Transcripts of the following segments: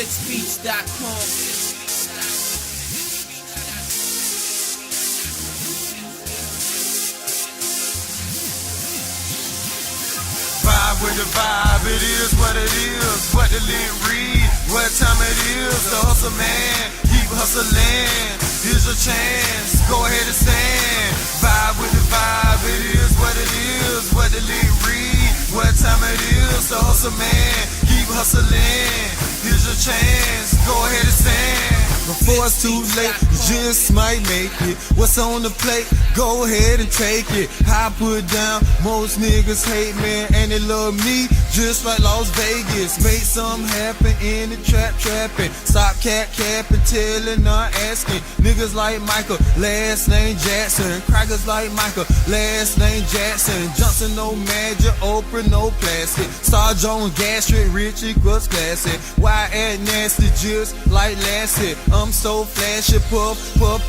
Glitchbeats.com. With the vibe, it is what it is. What the lit read, what time it is. The hustle man, keep hustling. Here's your chance, go ahead and stand. Vibe with the vibe, it is what it is. What the lit read, what time it is. The hustle man, keep hustling. Here's your chance, go ahead and stand. Before it's too late, you just might make it. What's on the plate? Go ahead and take it. I put down, most niggas hate, man, and they love me just like Las Vegas. Make something happen in the trapping. Stop capping, telling, not asking. Niggas like Michael, last name Jackson. Crackers like Michael, last name Jackson. Johnson, no magic, Oprah, no plastic. Star Jones, gastric, rich equals classic. Why add nasty, just like Lassie? I'm so flashy, puff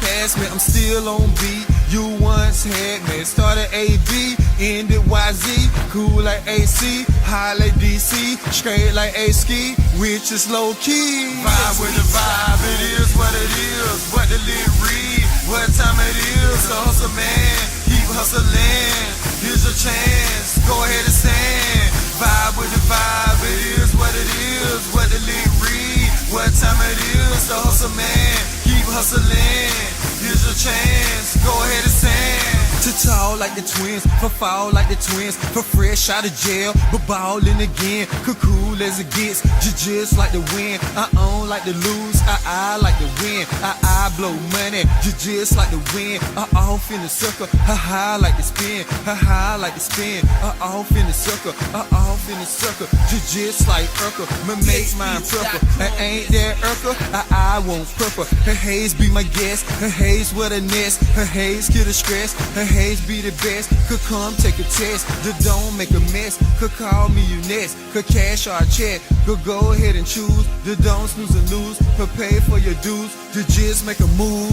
past me. I'm still on beat, you once had me. Started AB, ended YZ. Cool like AC, high like DC. Straight like A-Ski, which is low key. Vibe with the vibe, it is what it is. What the lit read, what time it is. The hustle man, keep hustling. Here's your chance, go ahead and stand. Vibe with the vibe, it is what it is. What the lit read, what time it is. The hustle man, keep hustling. Here's your chance, go ahead and stand. To tall like the twins, for fall like the twins, for fresh out of jail, but ballin' again. Cool as it gets, just like the wind. I own like the lose, I like the win. I blow money, just like the wind. I off in the circle, ha like the spin, ha like the spin. I off in the circle, off in the circle, just like Urkel. Me make mine purple, ain't that Urkel? I won't purple. Her haze be my guest, her haze with a nest, her haze kill the stress, her haze be the best. Could come take a test, the don't make a mess. Could call me you next, could cash or check. Could go ahead and choose, the don't snooze and lose. Could pay for your dues, to just make a move.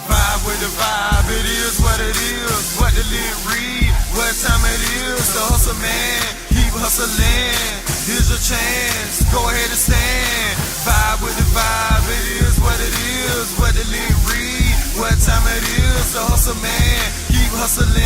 Vibe with the vibe, it is what it is. What the lit read, what time it is. The hustle man, keep hustling. Here's your chance, go ahead and stand. Vibe with the vibe, it is what it is. What the lit read, what time it is. The hustle man, keep hustling.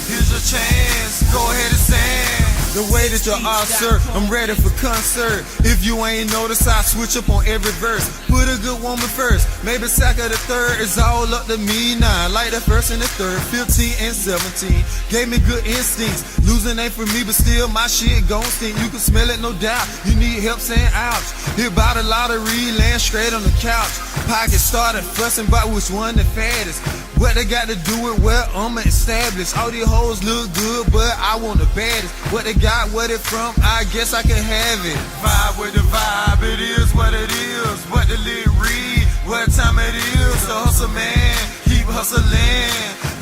Here's your chance, go ahead and stand. The way that you are, sir, I'm ready for concert. If you ain't noticed, I switch up on every verse. Put a good woman first, maybe second or third. It's all up to me now. Like the first and the third, 15 and 17. Gave me good instincts. Losing ain't for me, but still my shit gon' stink. You can smell it, no doubt. You need help saying ouch. Hit by the lottery, laying straight on the couch. Pocket started fussing about which one the fattest. What they got to do with where I'ma establish. All these hoes look good, but I want the baddest. What they got, what it from, I guess I can have it. Vibe with the vibe, it is what it is. What the lit read, what time it is. The hustle man, keep hustling.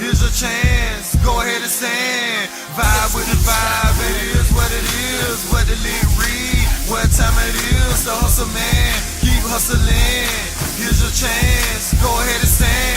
Here's your chance, go ahead and stand. Vibe with the vibe, it is what it is. What the lit read, what time it is. The hustle man, keep hustling. Here's your chance, go ahead and stand.